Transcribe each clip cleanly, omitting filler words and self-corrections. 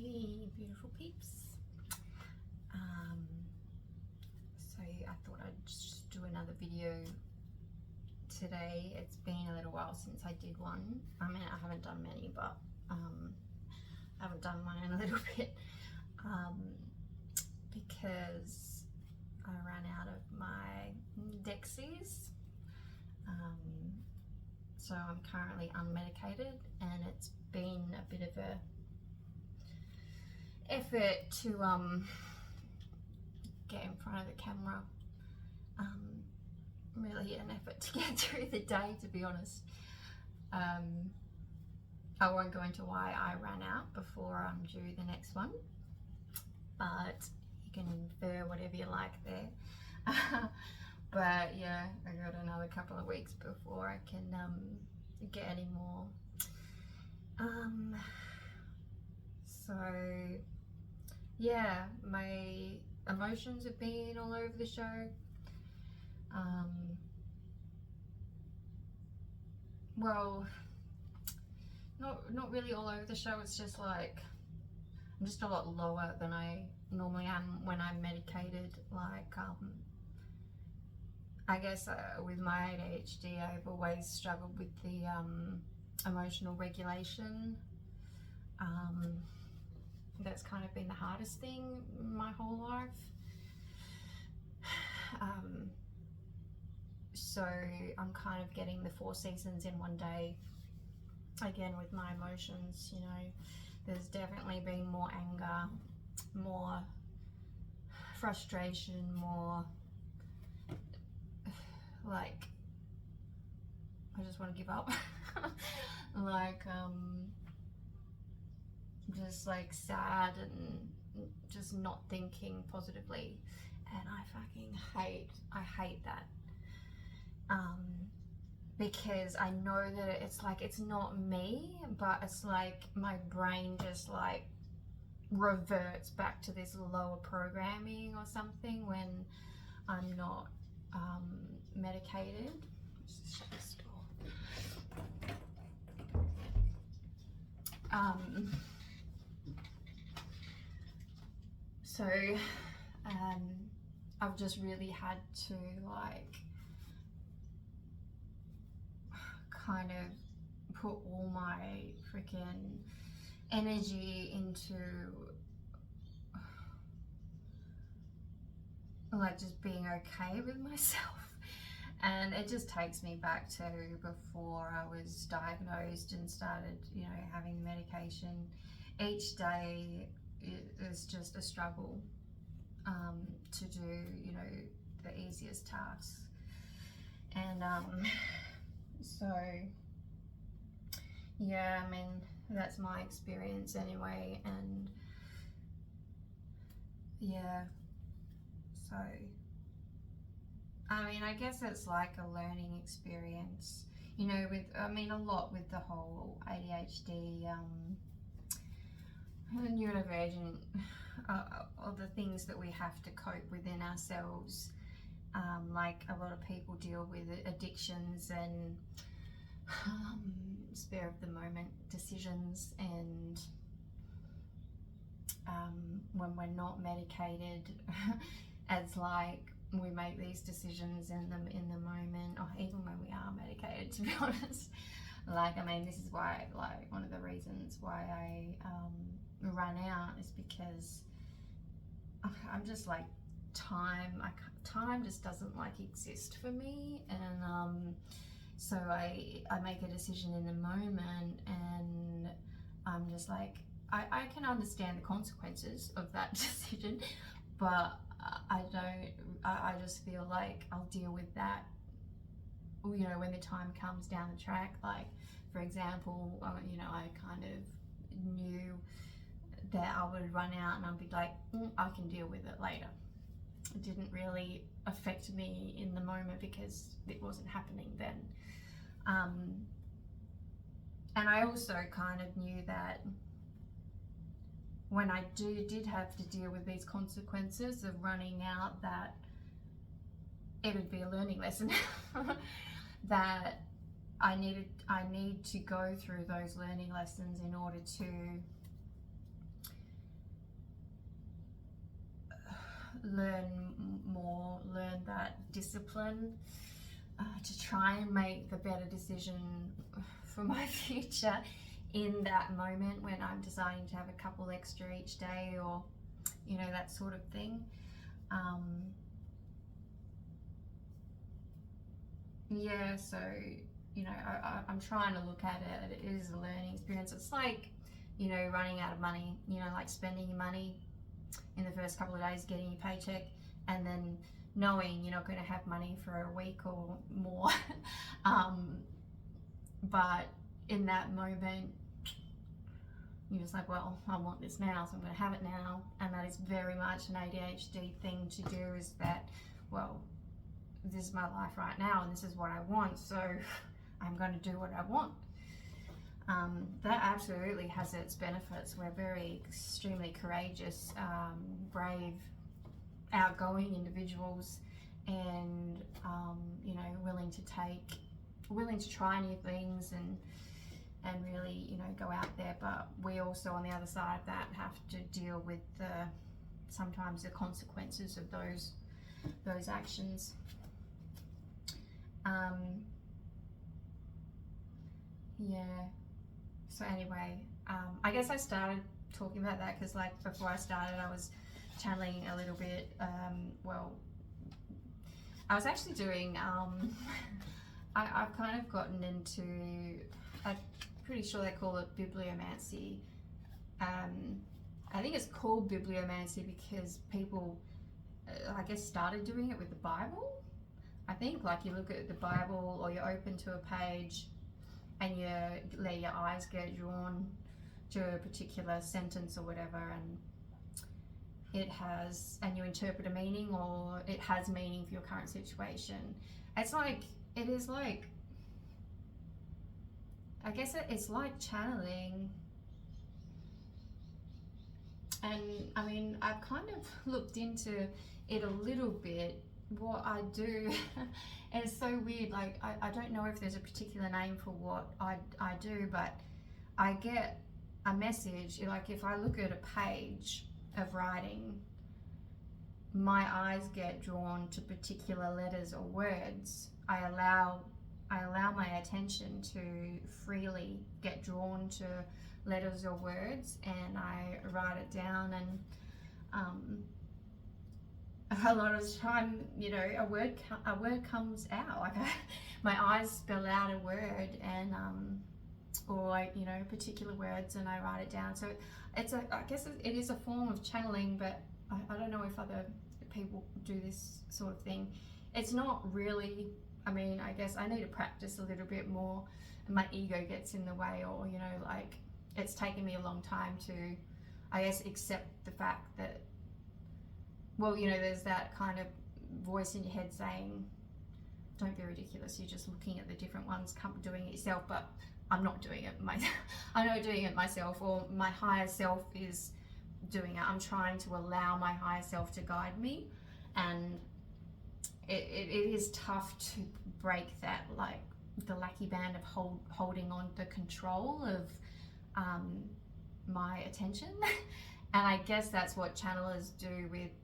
Hey beautiful peeps. So I thought I'd just do another video today. It's been a little while since I did one. I mean, I haven't done many, but I haven't done one in a little bit because I ran out of my Dexies. So I'm currently unmedicated, and it's been a bit of a effort to get in front of the camera. Really an effort to get through the day, to be honest. I won't go into why I ran out before I'm due the next one, but you can infer whatever you like there. But yeah, I got another couple of weeks before I can get any more. So yeah, my emotions have been all over the show. Well, not really all over the show. It's just like I'm just a lot lower than I normally am when I'm medicated. Like I guess with my ADHD, I've always struggled with the emotional regulation. That's kind of been the hardest thing my whole life. So I'm kind of getting the 4 seasons in one day again with my emotions. You know, there's definitely been more anger, more frustration, more like I just want to give up. Like just like sad and just not thinking positively, and I hate that. Because I know that it's like it's not me, but it's like my brain just like reverts back to this lower programming or something when I'm not medicated. Let's just shut this door. So I've just really had to like kind of put all my freaking energy into like just being okay with myself. And it just takes me back to before I was diagnosed and started, you know, having medication. Each day is just a struggle to do, you know, the easiest tasks. And so yeah, I mean, that's my experience anyway. And yeah, so I mean, I guess it's like a learning experience, you know, with, I mean, a lot with the whole ADHD, neurodivergent, all the things that we have to cope within ourselves. Like a lot of people deal with addictions and spur of the moment decisions, and when we're not medicated, it's like we make these decisions in the moment, or even when we are medicated, to be honest. Like, I mean, this is why, like, one of the reasons why I ran out is because I'm just like time just doesn't like exist for me. And so I make a decision in the moment, and I'm just like I can understand the consequences of that decision, but I just feel like I'll deal with that, you know, when the time comes down the track. Like, for example, you know, I kind of knew that I would run out, and I'd be like, I can deal with it later. It didn't really affect me in the moment because it wasn't happening then. And I also kind of knew that when I did have to deal with these consequences of running out, that it would be a learning lesson. That I need to go through those learning lessons in order to learn that discipline to try and make the better decision for my future in that moment when I'm deciding to have a couple extra each day, or that sort of thing. Yeah, so I'm trying to look at it. It is a learning experience. It's like running out of money, like spending your money in the first couple of days, getting your paycheck, and then knowing you're not going to have money for a week or more. But in that moment, you're just like, well, I want this now, so I'm going to have it now. And that is very much an ADHD thing to do, is that, well, this is my life right now and this is what I want, so I'm going to do what I want. That absolutely has its benefits. We're very extremely courageous, brave, outgoing individuals, and willing to try new things and really go out there. But we also, on the other side of that, have to deal with sometimes the consequences of those actions. Yeah. So anyway, I guess I started talking about that because, like, before I started, I was channeling a little bit. Well, I was actually doing. I've kind of gotten into. I'm pretty sure they call it bibliomancy. I think it's called bibliomancy because people, I guess, started doing it with the Bible. I think, like, you look at the Bible or you're open to a page and you let your eyes get drawn to a particular sentence or whatever, and you interpret a meaning, or it has meaning for your current situation. It is like, I guess it's like channeling. And I mean, I've kind of looked into it a little bit. What I do is so weird. Like, I don't know if there's a particular name for what I do, but I get a message. Like, if I look at a page of writing, my eyes get drawn to particular letters or words. I allow my attention to freely get drawn to letters or words, and I write it down, and a lot of the time, a word comes out. Like, my eyes spell out a word, and or particular words, and I write it down. So I guess it is a form of channeling, but I don't know if other people do this sort of thing. It's not really. I mean, I guess I need to practice a little bit more, and my ego gets in the way, or like, it's taken me a long time to, I guess, accept the fact that, well, there's that kind of voice in your head saying, don't be ridiculous, you're just looking at the different ones, doing it yourself. But I'm not doing it I'm not doing it myself, or my higher self is doing it. I'm trying to allow my higher self to guide me, and it is tough to break that, like, the lucky band of holding on the control of my attention. And I guess that's what channelers do.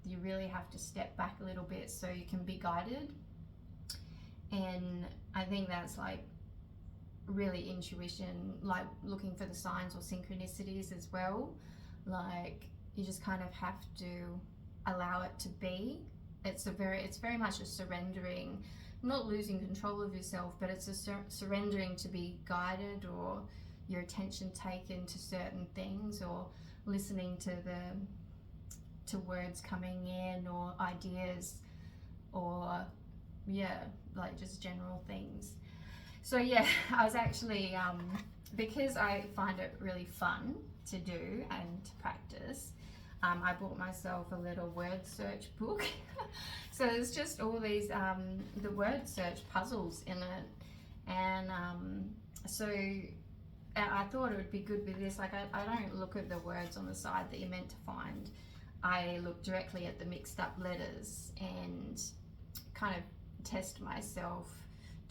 You really have to step back a little bit so you can be guided. And I think that's, like, really intuition, like looking for the signs or synchronicities as well. Like, you just kind of have to allow it to be. It's very much a surrendering, not losing control of yourself, but it's a surrendering to be guided, or your attention taken to certain things, or listening to words coming in, or ideas, or like just general things. So I was actually because I find it really fun to do and to practice, I bought myself a little word search book. So there's just all these the word search puzzles in it, and so I thought it would be good with this. Like, I don't look at the words on the side that you're meant to find. I look directly at the mixed up letters and kind of test myself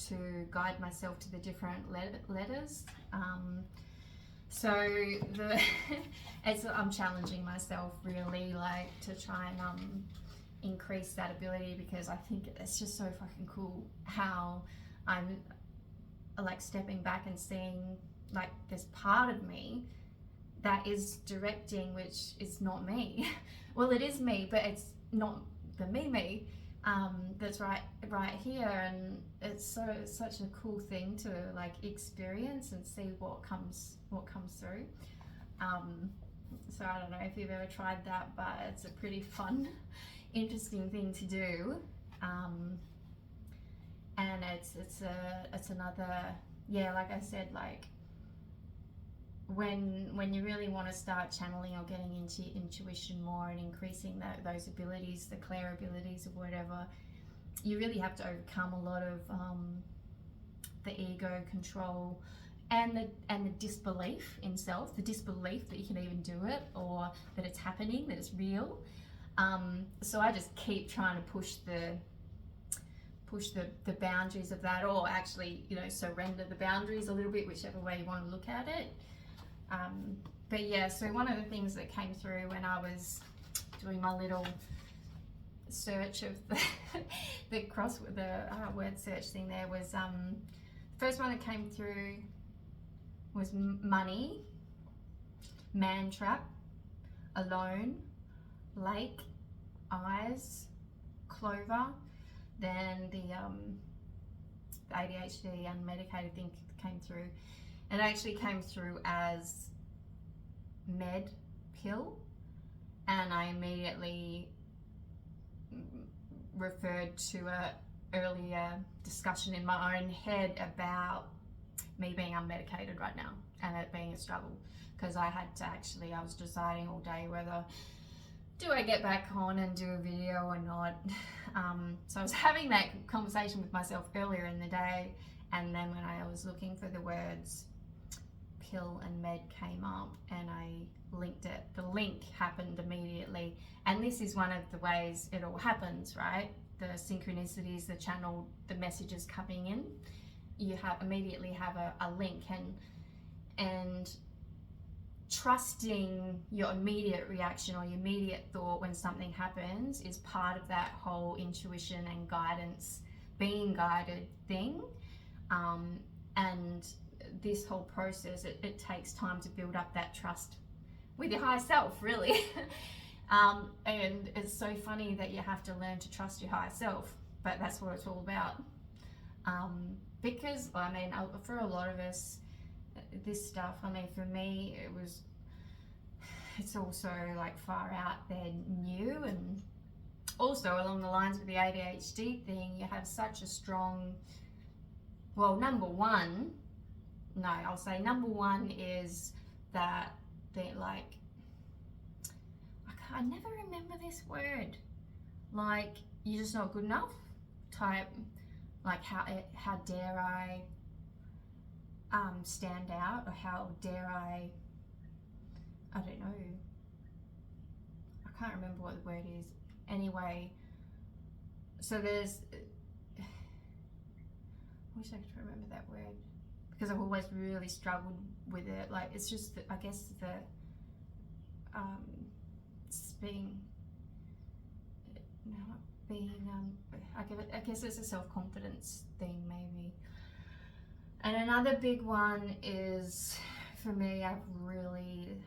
to guide myself to the different letters. So I'm challenging myself really, like, to try and increase that ability, because I think it's just so fucking cool how I'm like stepping back and seeing like this part of me that is directing, which is not me. Well, it is me, but it's not the me that's right here, and it's such a cool thing to like experience and see what comes through. So I don't know if you've ever tried that, but it's a pretty fun, interesting thing to do. And it's another, yeah, like I said, like when you really want to start channeling or getting into intuition more and increasing those abilities, the clair abilities or whatever, you really have to overcome a lot of the ego control and the disbelief in self, the disbelief that you can even do it, or that it's happening, that it's real. So I just keep trying to push the boundaries of that, or actually, you know, surrender the boundaries a little bit, whichever way you want to look at it. But yeah, so one of the things that came through when I was doing my little search of the word search thing there was, the first one that came through was money, man trap, alone, lake, eyes, clover. Then the ADHD unmedicated thing came through. It actually came through as med pill, and I immediately referred to a earlier discussion in my own head about me being unmedicated right now and it being a struggle, because I was deciding all day whether do I get back on and do a video or not. So I was having that conversation with myself earlier in the day, and then when I was looking for the words, pill and med came up and I linked it. The link happened immediately, and this is one of the ways it all happens, right? The synchronicities, the channel, the messages coming in, you immediately have a link, and trusting your immediate reaction or your immediate thought when something happens is part of that whole intuition and guidance, being guided thing. And this whole process, it takes time to build up that trust with your higher self, really. And it's so funny that you have to learn to trust your higher self, but that's what it's all about. Because, I mean, for a lot of us, this stuff, I mean, for me, it's also like far out there new, and also along the lines with the ADHD thing, you have such a strong, well, number one is that they're like, I never remember this word, like, you're just not good enough type, like how dare I stand out, or how dare I don't know, I can't remember what the word is. Anyway, so there's, I wish I could remember that word, because I've always really struggled with it. Like, it's just, I guess I guess it's a self-confidence thing, maybe. And another big one is, for me, I've really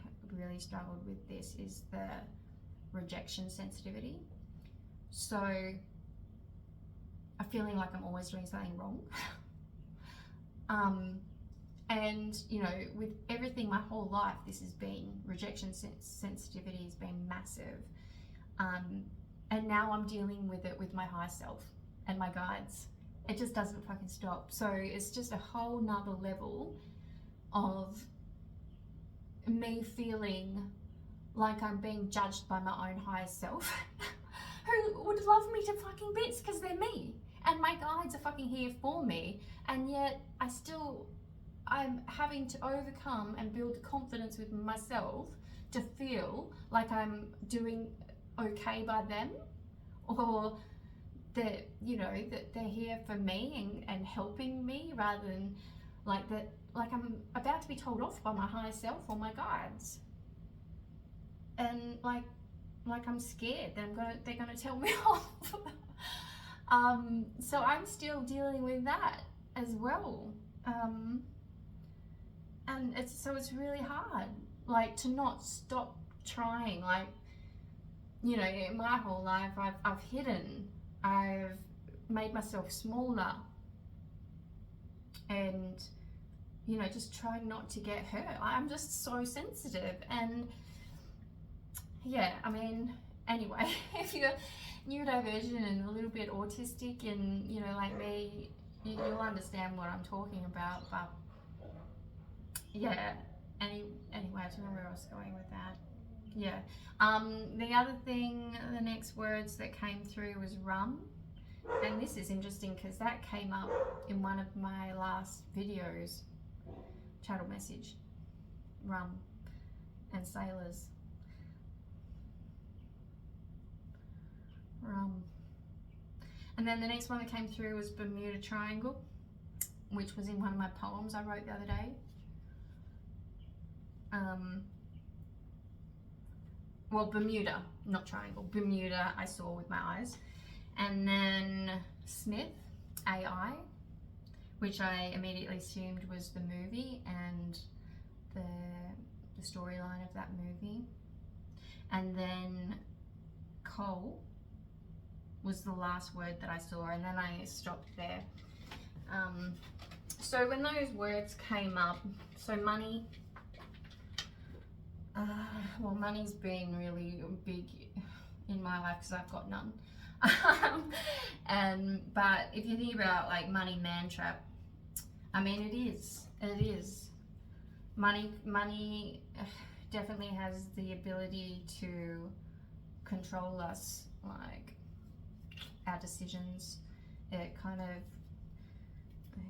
struggled with this, is the rejection sensitivity. So I'm feeling like I'm always doing something wrong. And, you know, with everything my whole life, this has been, rejection sensitivity has been massive. And now I'm dealing with it with my higher self and my guides. It just doesn't fucking stop. So it's just a whole nother level of me feeling like I'm being judged by my own higher self, who would love me to fucking bits because they're me. And my guides are fucking here for me. And yet I'm having to overcome and build the confidence with myself to feel like I'm doing okay by them, or that, you know, that they're here for me and helping me, rather than like I'm about to be told off by my higher self or my guides. And like, I'm scared that they're gonna tell me off. So I'm still dealing with that as well. And it's really hard, like, to not stop trying. Like, you know, my whole life I've hidden, I've made myself smaller, and, you know, just try not to get hurt. I'm just so sensitive. And yeah, I mean, anyway, if you're neurodivergent and a little bit autistic and, you know, like me, you'll understand what I'm talking about. But yeah, anyway, I don't know where I was going with that. Yeah. The other thing, the next words that came through was rum. And this is interesting because that came up in one of my last videos, chattel message, rum and sailors. Rum. And then the next one that came through was Bermuda Triangle, which was in one of my poems I wrote the other day. Well, Bermuda, not triangle. Bermuda I saw with my eyes. And then Smith, AI, which I immediately assumed was the movie and the storyline of that movie. And then Cole was the last word that I saw, and then I stopped there. So when those words came up, so money, well, money's been really big in my life because I've got none. But if you think about like money man trap, I mean, it is. Money definitely has the ability to control us, like our decisions. It kind of,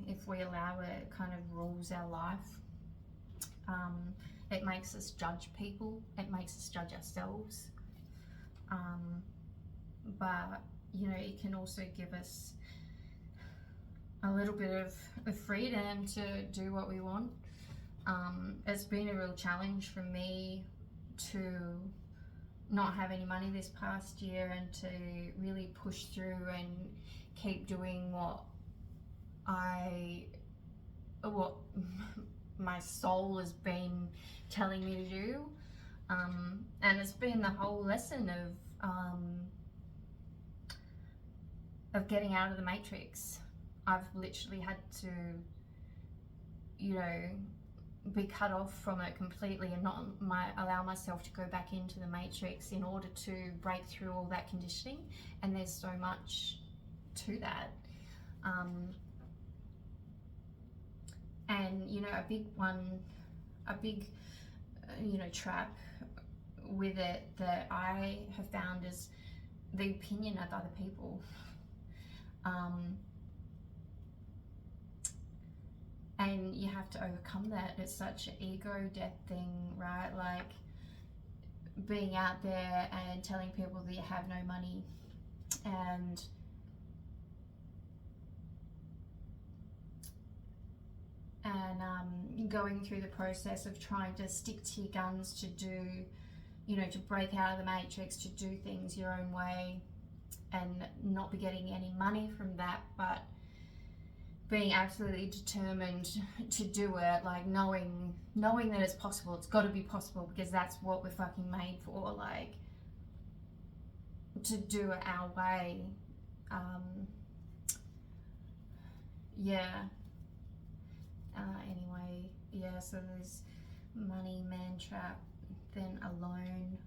if we allow it, it kind of rules our life. It makes us judge people. It makes us judge ourselves. But, you know, it can also give us a little bit of freedom to do what we want. It's been a real challenge for me to not have any money this past year and to really push through and keep doing what my soul has been telling me to do. And it's been the whole lesson of getting out of the matrix. I've literally had to, you know, be cut off from it completely and not allow myself to go back into the matrix in order to break through all that conditioning. And there's so much to that. And, you know, a big you know, trap with it that I have found is the opinion of other people. And you have to overcome that. It's such an ego death thing, right? Like being out there and telling people that you have no money and going through the process of trying to stick to your guns to do, you know, to break out of the matrix, to do things your own way and not be getting any money from that, but being absolutely determined to do it, like knowing that it's possible. It's got to be possible because that's what we're fucking made for, like, to do it our way. Anyway, yeah, so there's money, man trap, then alone.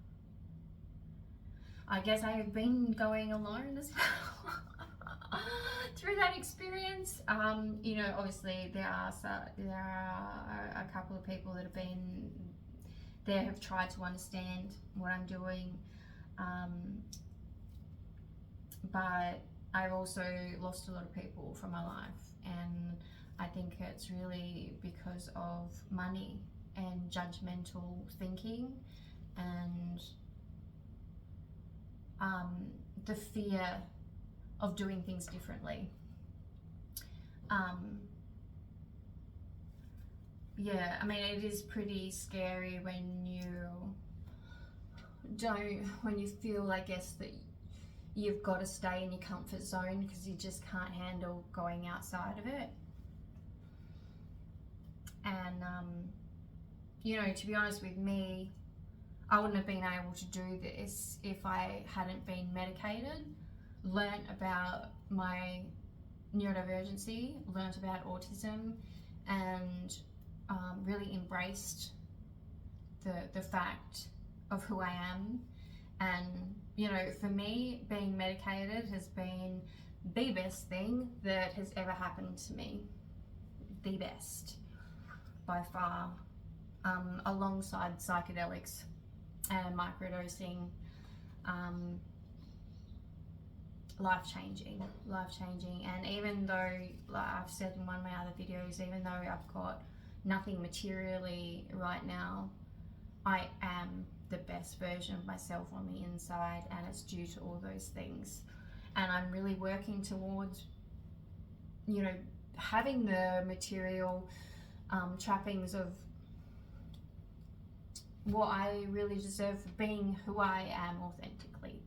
I guess I have been going alone as well through that experience. You know, obviously there are a couple of people that have been there, have tried to understand what I'm doing, but I've also lost a lot of people from my life, and I think it's really because of money and judgmental thinking and the fear of doing things differently. Yeah, I mean, it is pretty scary when you when you feel, I guess, that you've got to stay in your comfort zone because you just can't handle going outside of it. And you know, to be honest with me, I wouldn't have been able to do this if I hadn't been medicated, learnt about my neurodivergency, learnt about autism, and really embraced the fact of who I am. And you know, for me, being medicated has been the best thing that has ever happened to me. The best, by far, alongside psychedelics and microdosing. Life-changing. And even though, like I've said in one of my other videos, even though I've got nothing materially right now, I am the best version of myself on the inside, and it's due to all those things. And I'm really working towards, you know, having the material trappings of what I really deserve for being who I am authentically,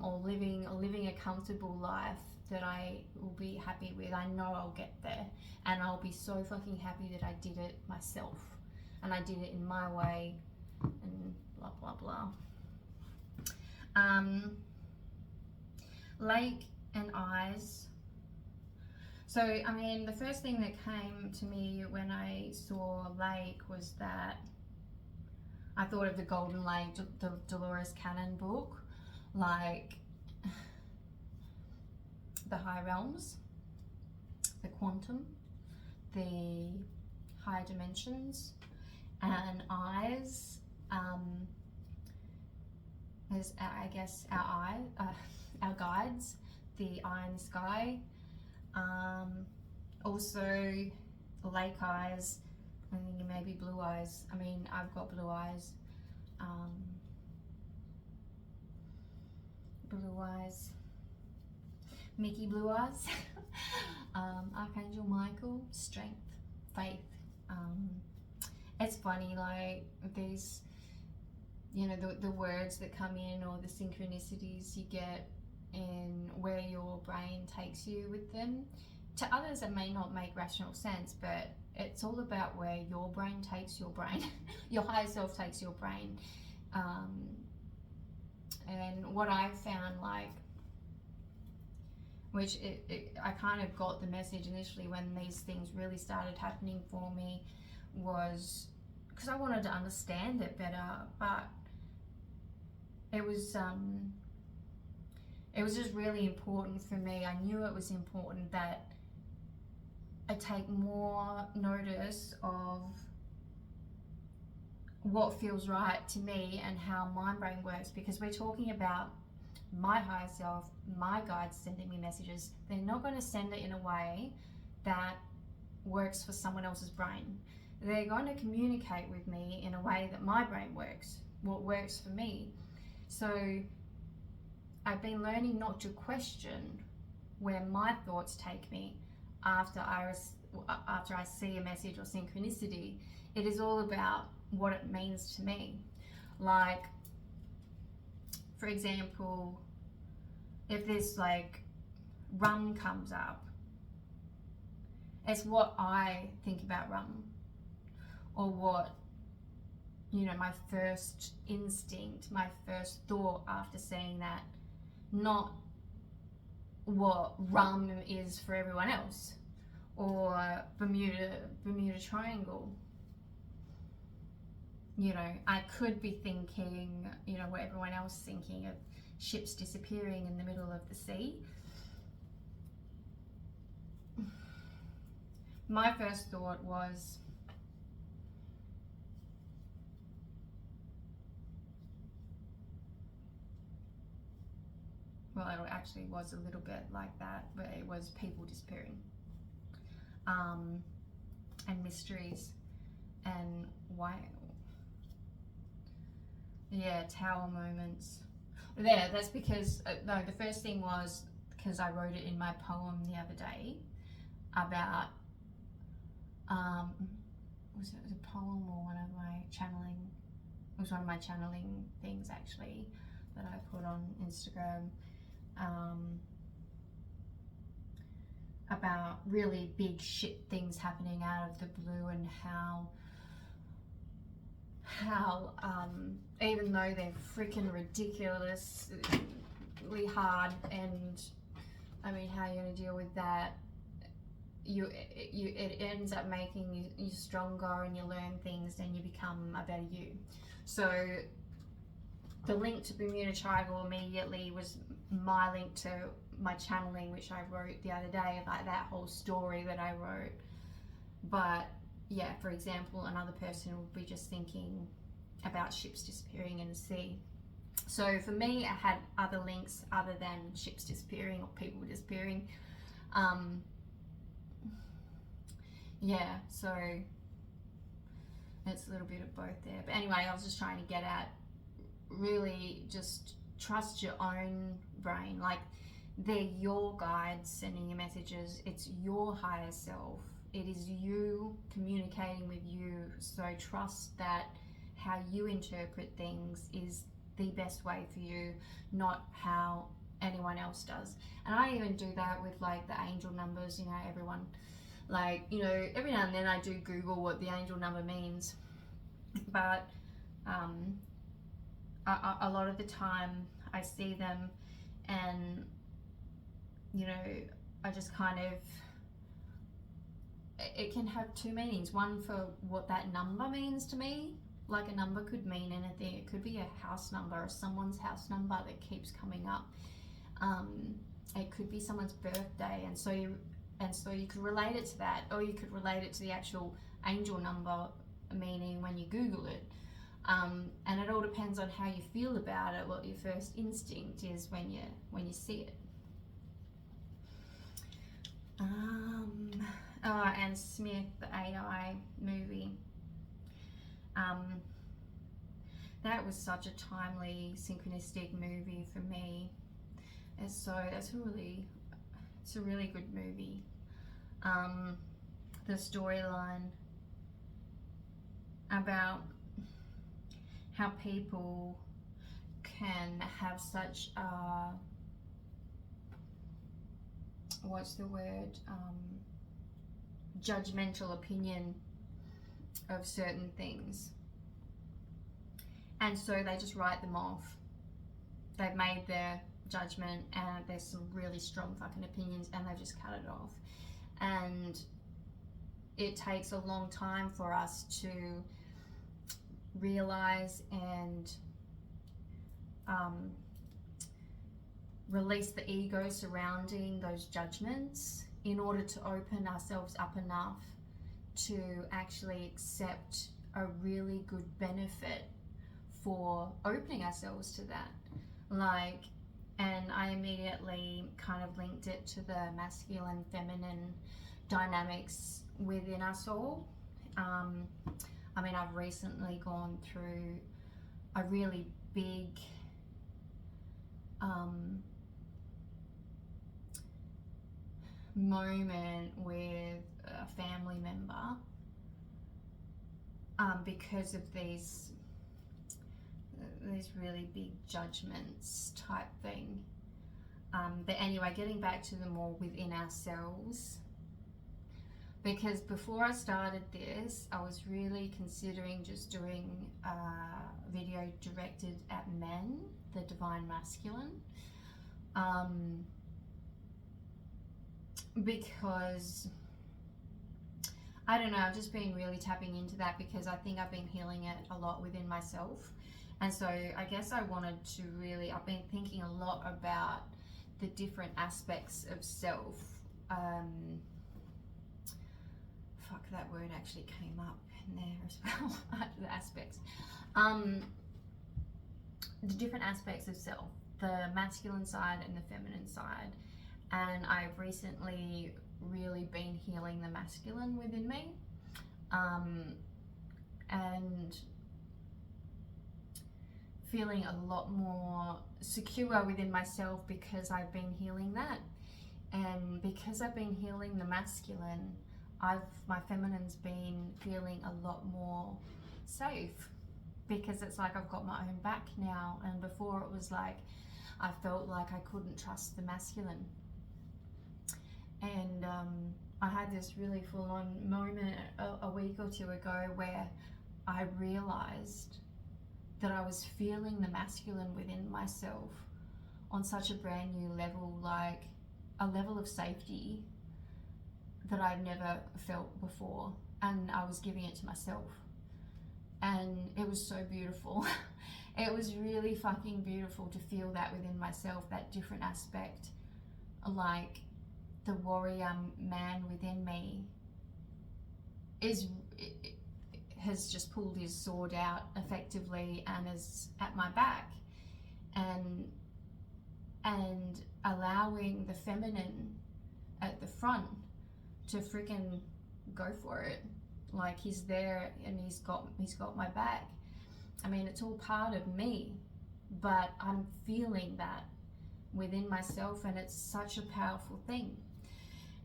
or living a comfortable life that I will be happy with. I know I'll get there, and I'll be so fucking happy that I did it myself, and I did it in my way, and blah blah blah. Lake and eyes. So I mean, the first thing that came to me when I saw Lake was that I thought of the Golden Lake, the Dolores Cannon book, like the high realms, the quantum, the higher dimensions, and eyes, as I guess our guides, the eye in the sky, also lake eyes. I'm thinking maybe blue eyes. I mean, I've got blue eyes. Blue eyes. Mickey blue eyes. Archangel Michael, strength, faith. It's funny, like these, you know, the words that come in, or the synchronicities you get, and where your brain takes you with them. To others, it may not make rational sense, but it's all about where your brain takes your brain. Your higher self takes your brain. And what I found, like, which I kind of got the message initially when these things really started happening for me, was because I wanted to understand it better, but it was just really important for me. I knew it was important that I take more notice of what feels right to me and how my brain works, because we're talking about my higher self, my guides sending me messages. They're not going to send it in a way that works for someone else's brain. They're going to communicate with me in a way that my brain works, what works for me. So I've been learning not to question where my thoughts take me after I see a message or synchronicity. It is all about what it means to me. Like, for example, if this like rum comes up, it's what I think about rum, or what, you know, my first instinct, my first thought after seeing that, not what rum is for everyone else, or Bermuda Triangle. You know, I could be thinking, you know, what everyone else is thinking, of ships disappearing in the middle of the sea. My first thought was, well, it actually was a little bit like that, but it was people disappearing, and mysteries, and why, yeah, tower moments. There, that's because, no, the first thing was because I wrote it in my poem the other day about, was it a poem or one of my channeling it was one of my channeling things actually that I put on Instagram, about really big shit things happening out of the blue, and how even though they're freaking ridiculously hard, and I mean, how you're going to deal with that, it ends up making you stronger, and you learn things, and you become a better you. So the link to Bermuda Triangle immediately was my link to my channeling, which I wrote the other day, like that whole story that I wrote. But yeah, for example, another person would be just thinking about ships disappearing in the sea. So for me, I had other links other than ships disappearing or people disappearing. Yeah, so it's a little bit of both there. But anyway, I was just trying to get at, really just trust your own brain. Like, they're your guides sending you messages. It's your higher self. It is you communicating with you. So trust that how you interpret things is the best way for you, not how anyone else does. And I even do that with like the angel numbers, you know, everyone, like, you know, every now and then I do Google what the angel number means, but a lot of the time I see them, and you know, I just kind of, it can have two meanings. One for what that number means to me. Like, a number could mean anything. It could be a house number or someone's house number that keeps coming up. It could be someone's birthday, and so you could relate it to that, or you could relate it to the actual angel number meaning when you Google it. And it all depends on how you feel about it, what your first instinct is when you see it. And Smith, the AI movie. That was such a timely, synchronistic movie for me. And so it's a really good movie. The storyline about how people can have such a, judgmental opinion of certain things, and so they just write them off. They've made their judgment, and there's some really strong fucking opinions, and they've just cut it off. And it takes a long time for us to realize and release the ego surrounding those judgments in order to open ourselves up enough to actually accept a really good benefit for opening ourselves to that. Like, and I immediately kind of linked it to the masculine, feminine dynamics within us all. I mean, I've recently gone through a really big moment with a family member because of these really big judgments type thing. But anyway, getting back to the more within ourselves, because before I started this, I was really considering just doing a video directed at men, the divine masculine, because I don't know, I've just been really tapping into that because I think I've been healing it a lot within myself. And so I guess I wanted to really, I've been thinking a lot about the different aspects of self. Fuck, that word actually came up in there as well. The aspects. The different aspects of self, the masculine side and the feminine side. And I've recently really been healing the masculine within me. And feeling a lot more secure within myself because I've been healing that. And because I've been healing the masculine, my feminine's been feeling a lot more safe. because it's like I've got my own back now, and before it was like I felt like I couldn't trust the masculine. And I had this really full-on moment a week or two ago where I realized that I was feeling the masculine within myself on such a brand new level, like a level of safety that I've never felt before, and I was giving it to myself, and it was so beautiful. It was really fucking beautiful to feel that within myself, that different aspect, like the warrior man within me has just pulled his sword out effectively and is at my back, and allowing the feminine at the front to freaking go for it. Like, he's there and he's got my back. I mean, it's all part of me, but I'm feeling that within myself, and it's such a powerful thing.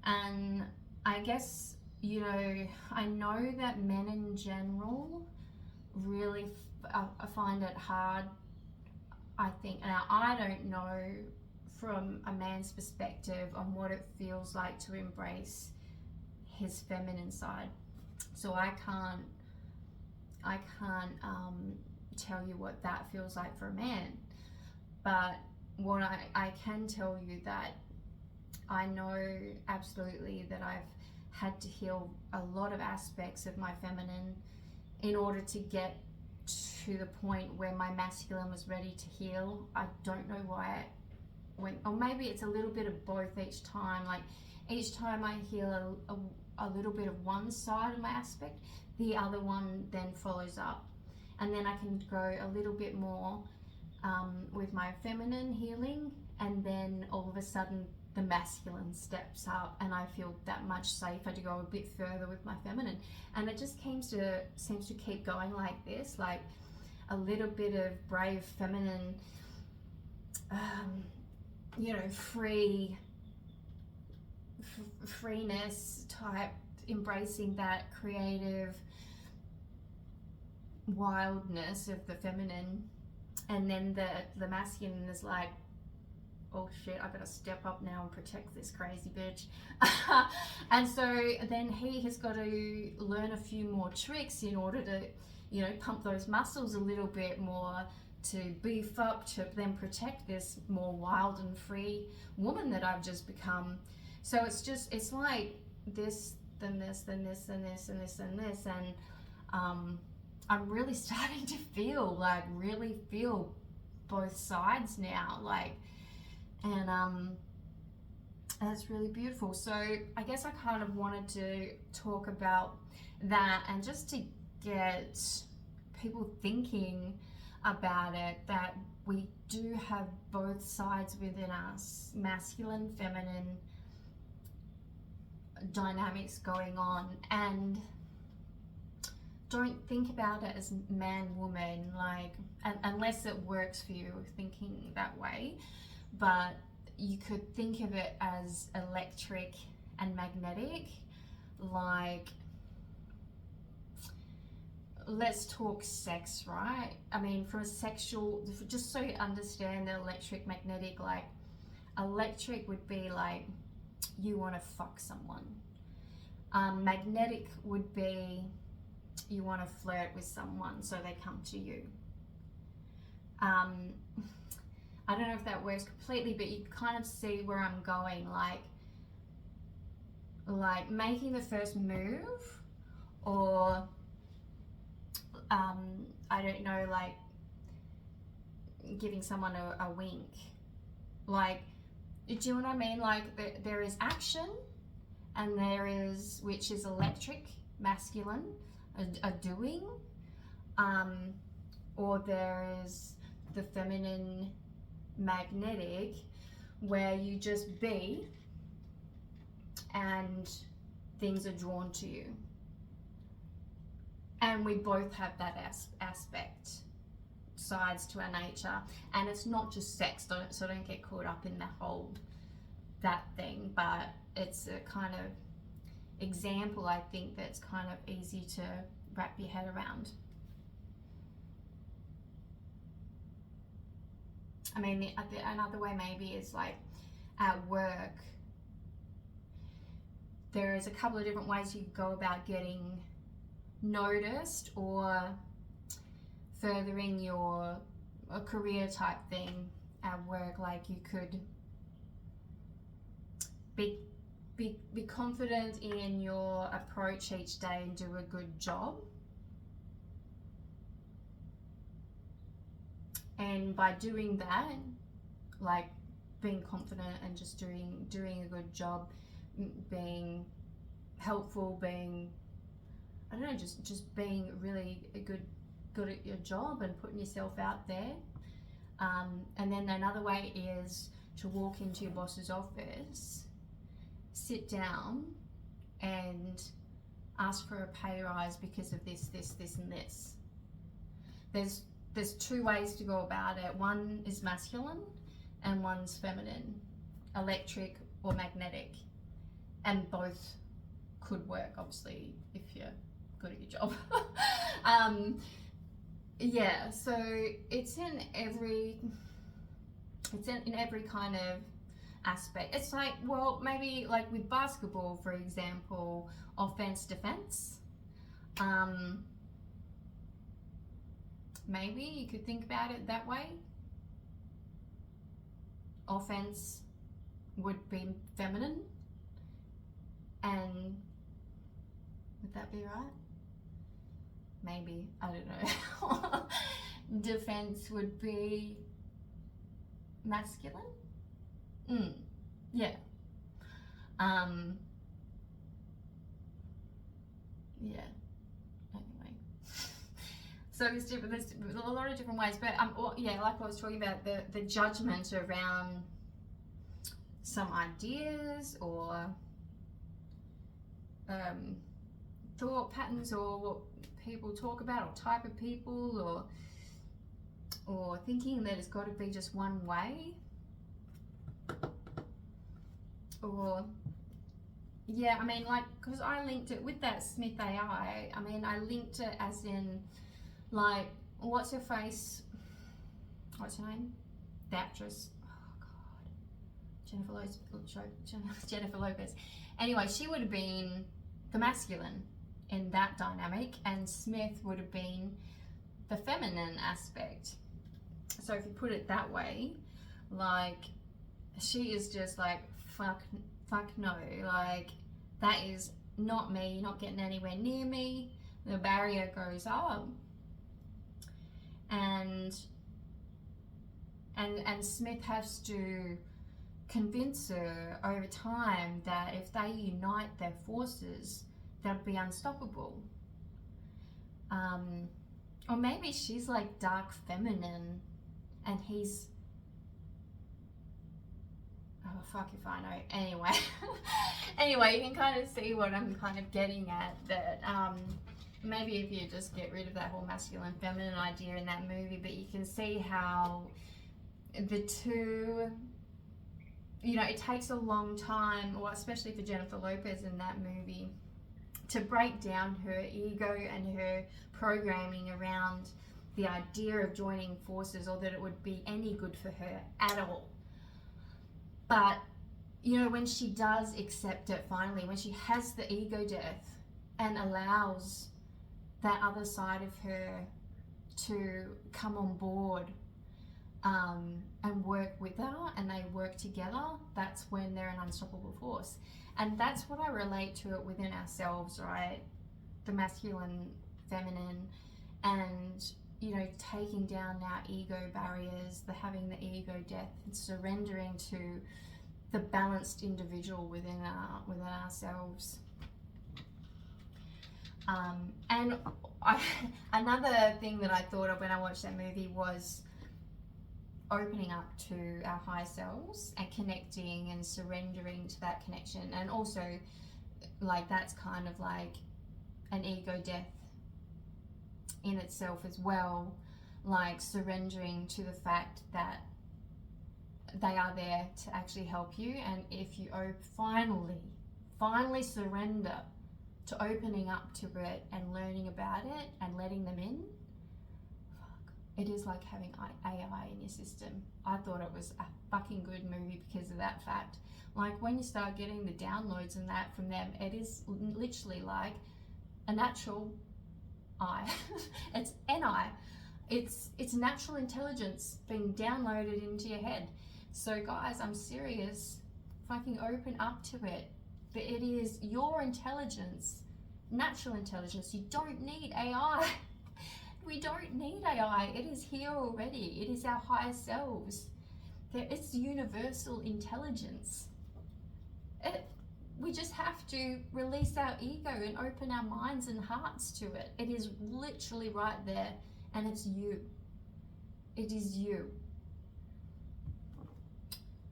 And I guess, you know, I know that men in general really find it hard, I think. Now, I don't know from a man's perspective on what it feels like to embrace his feminine side. So I can't tell you what that feels like for a man. But what I can tell you that I know absolutely that I've had to heal a lot of aspects of my feminine in order to get to the point where my masculine was ready to heal. I don't know why it went, or maybe it's a little bit of both each time. Like, each time I heal a little bit of one side of my aspect, the other one then follows up. And then I can go a little bit more with my feminine healing, and then all of a sudden the masculine steps up and I feel that much safer to go a bit further with my feminine. And it just seems to keep going like this, like a little bit of brave feminine, you know, freeness type, embracing that creative wildness of the feminine, and then the masculine is like, oh shit, I better step up now and protect this crazy bitch. And so then he has got to learn a few more tricks in order to, you know, pump those muscles a little bit more, to beef up, to then protect this more wild and free woman that I've just become. So it's like this, then this, then this, then this, and this, and this, and I'm really starting to feel both sides now, like, and that's really beautiful. So I guess I kind of wanted to talk about that, and just to get people thinking about it, that we do have both sides within us, masculine, feminine dynamics going on, and don't think about it as man woman, like, unless it works for you thinking that way. But you could think of it as electric and magnetic. Like, let's talk sex, right? I mean, from a sexual, just so you understand the electric, magnetic, like, electric would be like you want to fuck someone. Magnetic would be you want to flirt with someone, so they come to you. I don't know if that works completely, but you kind of see where I'm going, like making the first move, or I don't know, like giving someone a wink. Like, do you know what I mean? Like, there is action, and there is, which is electric, masculine, a doing, or there is the feminine, magnetic, where you just be and things are drawn to you. And we both have that aspect, sides to our nature. And it's not just sex, so don't get caught up in that thing, but it's a kind of example, I think, that's kind of easy to wrap your head around. I mean, another way maybe is like at work, there is a couple of different ways you could go about getting noticed or furthering your a career type thing at work. Like you could be confident in your approach each day and do a good job. And by doing that, like being confident and just doing a good job, being helpful, being, I don't know, just being really good at your job and putting yourself out there. And then another way is to walk into your boss's office, sit down and ask for a pay rise because of this, and this. There's two ways to go about it. One is masculine and one's feminine, electric or magnetic. And both could work, obviously, if you're good at your job. Yeah, so it's in every kind of aspect. It's like, well, maybe like with basketball, for example, offense, defense. Maybe you could think about it that way. Offense would be feminine, and would that be right? Maybe, I don't know. Defense would be masculine. Yeah. Yeah. Anyway, so there's a lot of different ways, but yeah, like I was talking about, the judgment around some ideas or thought patterns or what people talk about or type of people or thinking that it's got to be just one way, or yeah, I mean, like, because I linked it with that Smith AI. I mean, I linked it as in, like, what's her face? What's her name? The actress. Oh God, Jennifer Lopez. Anyway, she would have been the masculine in that dynamic, and Smith would have been the feminine aspect. So if you put it that way, like, she is just like, fuck no, like, that is not me, you're not getting anywhere near me. The barrier goes up, and Smith has to convince her over time that if they unite their forces, they'll be unstoppable. Or maybe she's like dark feminine and he's, oh fuck if I know. Anyway, anyway, you can kind of see what I'm kind of getting at, that maybe if you just get rid of that whole masculine feminine idea in that movie, but you can see how the two, you know, it takes a long time, or especially for Jennifer Lopez in that movie, to break down her ego and her programming around the idea of joining forces, or that it would be any good for her at all. But, you know, when she does accept it finally, when she has the ego death and allows that other side of her to come on board and work with her, and they work together, that's when they're an unstoppable force. And that's what I relate to it within ourselves, right? The masculine, feminine, and, you know, taking down our ego barriers, the having the ego death, and surrendering to the balanced individual within ourselves. And another thing that I thought of when I watched that movie was opening up to our higher selves and connecting and surrendering to that connection. And also, like, that's kind of like an ego death in itself as well, like surrendering to the fact that they are there to actually help you. And if you finally surrender to opening up to it and learning about it and letting them in, it is like having AI in your system. I thought it was a fucking good movie because of that fact. Like when you start getting the downloads and that from them, it is literally like a natural eye. It's NI. It's natural intelligence being downloaded into your head. So guys, I'm serious. Fucking open up to it. But it is your intelligence, natural intelligence. You don't need AI. We don't need AI. It is here already. It is our higher selves. It's universal intelligence. We just have to release our ego and open our minds and hearts to it. It is literally right there, and it's you. It is you.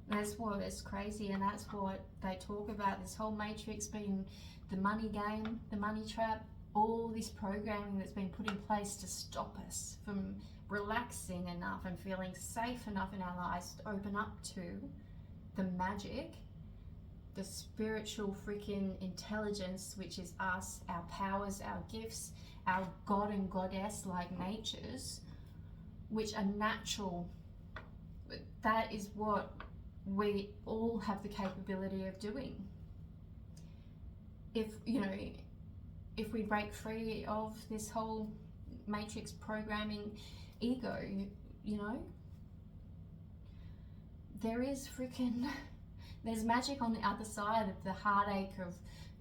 That's what is crazy, and that's what they talk about, this whole matrix being the money game, the money trap, all this programming that's been put in place to stop us from relaxing enough and feeling safe enough in our lives to open up to the magic, the spiritual freaking intelligence, which is us, our powers, our gifts, our God and Goddess like natures, which are natural. That is what we all have the capability of doing. If we break free of this whole matrix programming ego, there's magic on the other side of the heartache of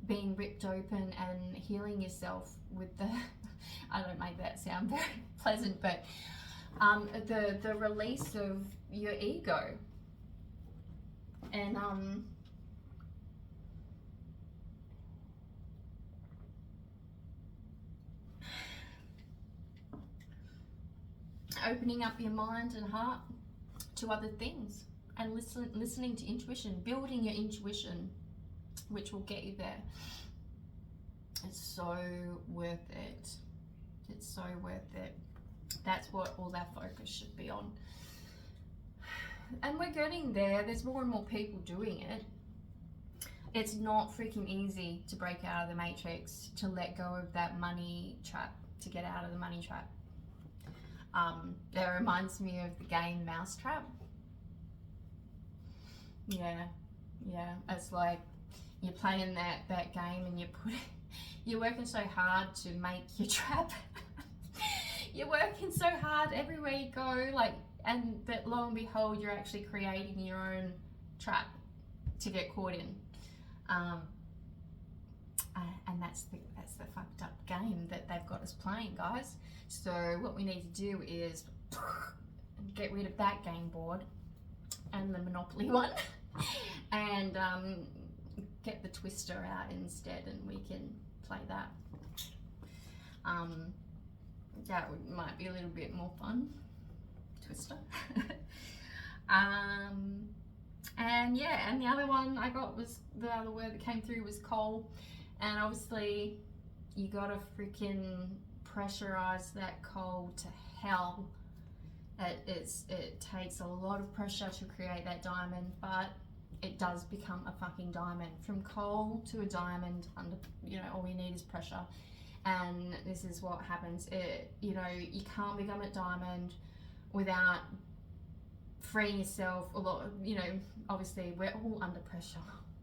being ripped open and healing yourself with the I don't make that sound very pleasant, but the release of your ego. And opening up your mind and heart to other things, and listening to intuition, building your intuition, which will get you there. It's so worth it. It's so worth it. That's what all that focus should be on. And we're getting there. There's more and more people doing it. It's not freaking easy to break out of the matrix, to let go of that money trap, to get out of the money trap. That reminds me of the game Mousetrap. Yeah. It's like you're playing that game and you're working so hard to make your trap. You're working so hard everywhere you go, but lo and behold, you're actually creating your own trap to get caught in. And that's the fucked up game that they've got us playing, guys. So what we need to do is get rid of that game board and the Monopoly one, and get the Twister out instead, and we can play that. That might be a little bit more fun. Twister. And the other one I got was, the other word that came through was coal. And obviously you gotta freaking pressurize that coal to hell. It takes a lot of pressure to create that diamond, but it does become a fucking diamond. From coal to a diamond, all you need is pressure. And this is what happens. You can't become a diamond without freeing yourself a lot. Obviously we're all under pressure.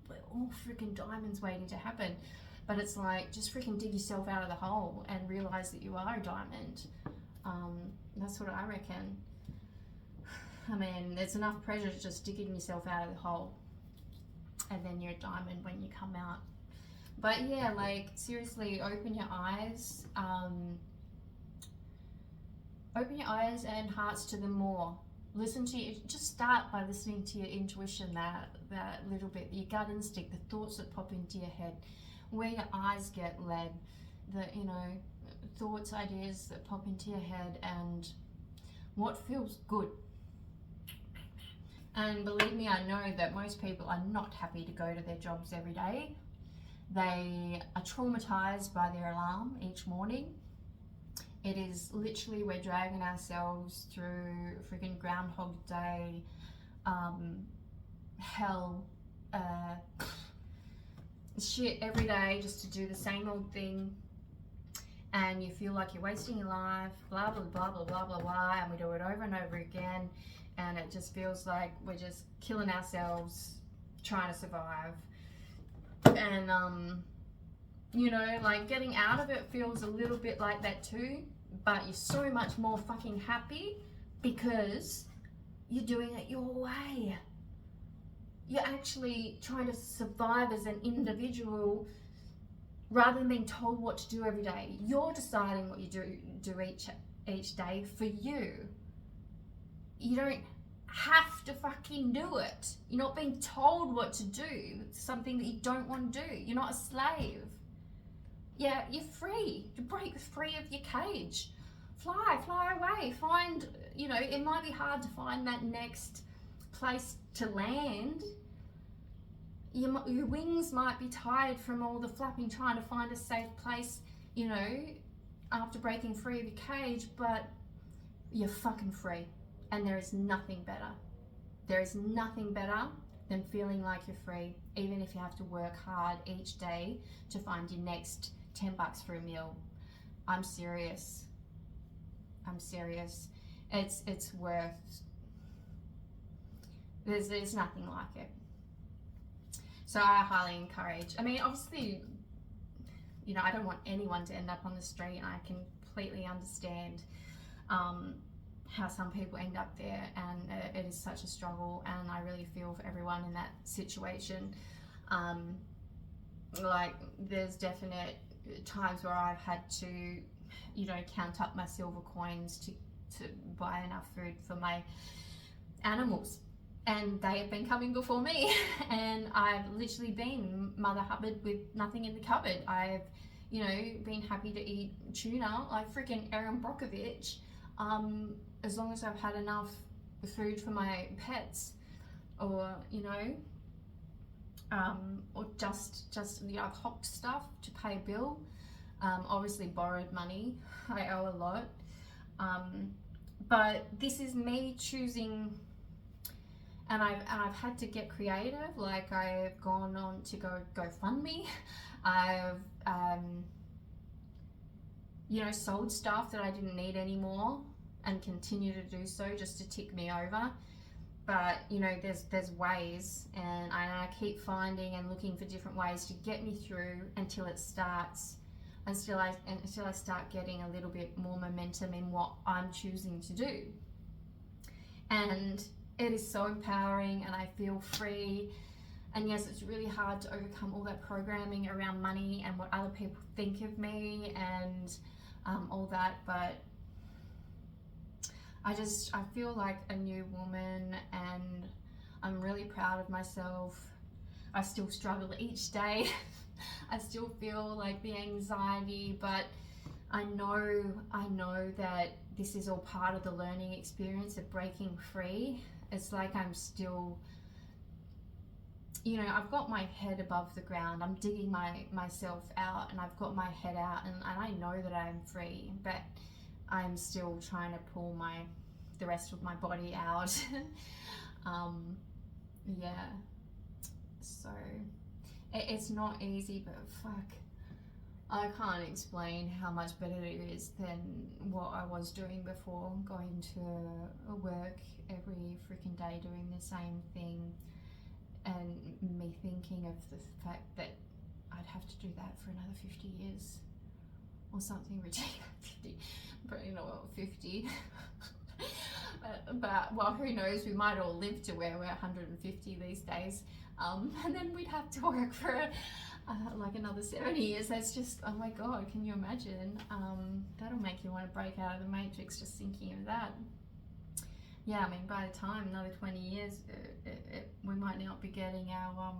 We're all freaking diamonds waiting to happen. But it's like, just freaking dig yourself out of the hole and realize that you are a diamond. That's what I reckon. I mean, there's enough pressure to just digging yourself out of the hole, and then you're a diamond when you come out. But yeah, seriously, open your eyes. Open your eyes and hearts to them more. Just start by listening to your intuition, that little bit, your gut instinct, the thoughts that pop into your head, where your eyes get led, thoughts, ideas that pop into your head, and what feels good. And believe me, I know that most people are not happy to go to their jobs every day. They are traumatized by their alarm each morning. It is literally, we're dragging ourselves through freaking Groundhog Day, hell, shit every day just to do the same old thing. and you feel like you're wasting your life, blah, blah, blah, blah, blah, blah, blah, and we do it over and over again, and it just feels like we're just killing ourselves trying to survive. And, you know, like getting out of it feels a little bit like that too, but you're so much more fucking happy because you're doing it your way. You're actually trying to survive as an individual rather than being told what to do every day. You're deciding what you do each day for you. You don't have to fucking do it. You're not being told what to do. It's something that you don't want to do. You're not a slave. Yeah, you're free to break free of your cage. Fly away. Find, you know, it might be hard to find that next place to land. Your wings might be tired from all the flapping, trying to find a safe place, you know, after breaking free of your cage, but you're fucking free. And there is nothing better. There is nothing better than feeling like you're free, even if you have to work hard each day to find your next $10 for a meal. I'm serious. It's worth, there's nothing like it. So I highly encourage, I mean, obviously, you know, I don't want anyone to end up on the street, and I completely understand how some people end up there, and it is such a struggle, and I really feel for everyone in that situation. Like, there's definite times where I've had to, you know, count up my silver coins to buy enough food for my animals, and they have been coming before me, and I've literally been Mother Hubbard with nothing in the cupboard. I've, you know, been happy to eat tuna like freaking Erin Brockovich, as long as I've had enough food for my pets, or, you know, or just you know, I've hocked stuff to pay a bill. Obviously borrowed money, I owe a lot, but this is me choosing, and I've had to get creative. Like, I've gone on to GoFundMe. I've you know, sold stuff that I didn't need anymore, and continue to do so just to tick me over. But, you know, there's ways, and I keep finding and looking for different ways to get me through until I start getting a little bit more momentum in what I'm choosing to do. And it is so empowering, and I feel free. And yes, it's really hard to overcome all that programming around money and what other people think of me, and all that, but I feel like a new woman, and I'm really proud of myself. I still struggle each day. I still feel like the anxiety, but I know that this is all part of the learning experience of breaking free. It's like I'm still, you know, I've got my head above the ground. I'm digging myself out, and I've got my head out, and I know that I'm free, but I'm still trying to pull the rest of my body out. Yeah, so it's not easy, but fuck, I can't explain how much better it is than what I was doing before, going to work every freaking day doing the same thing, and me thinking of the fact that I'd have to do that for another 50 years or something ridiculous. 50, but you know what, 50. But well, who knows, we might all live to where we're 150 these days, and then we'd have to work for like another 70 years. That's just, oh my god, can you imagine? That'll make you want to break out of the matrix just thinking of that. Yeah, I mean, by the time another 20 years, we might not be getting our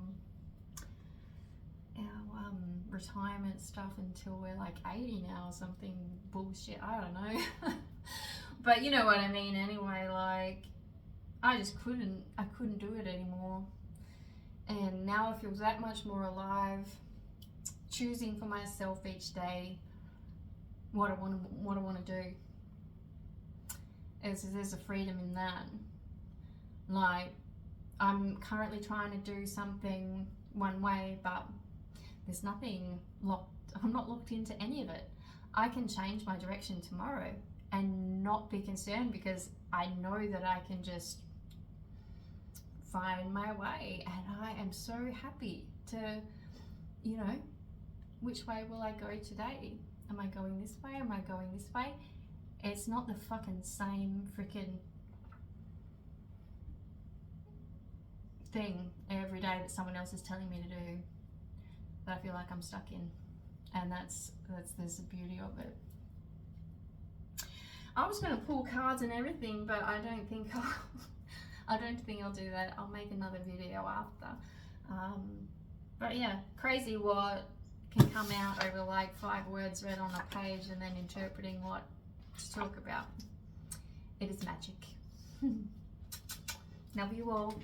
retirement stuff until we're like 80 now or something bullshit. I don't know. But you know what I mean. Anyway, like, I couldn't do it anymore, and now I feel that much more alive, choosing for myself each day what I want to do. There's a freedom in that. Like, I'm currently trying to do something one way, but there's nothing locked. I'm not locked into any of it. I can change my direction tomorrow and not be concerned, because I know that I can just find my way, and I am so happy to, you know, which way will I go today? Am I going this way? Am I going this way? It's not the fucking same freaking thing every day that someone else is telling me to do that I feel like I'm stuck in. And that's there's the beauty of it. I was going to pull cards and everything, but I don't think I'll do that. I'll make another video after. But yeah, crazy what can come out over like 5 words read on a page and then interpreting what to talk about. It is magic. Love you all.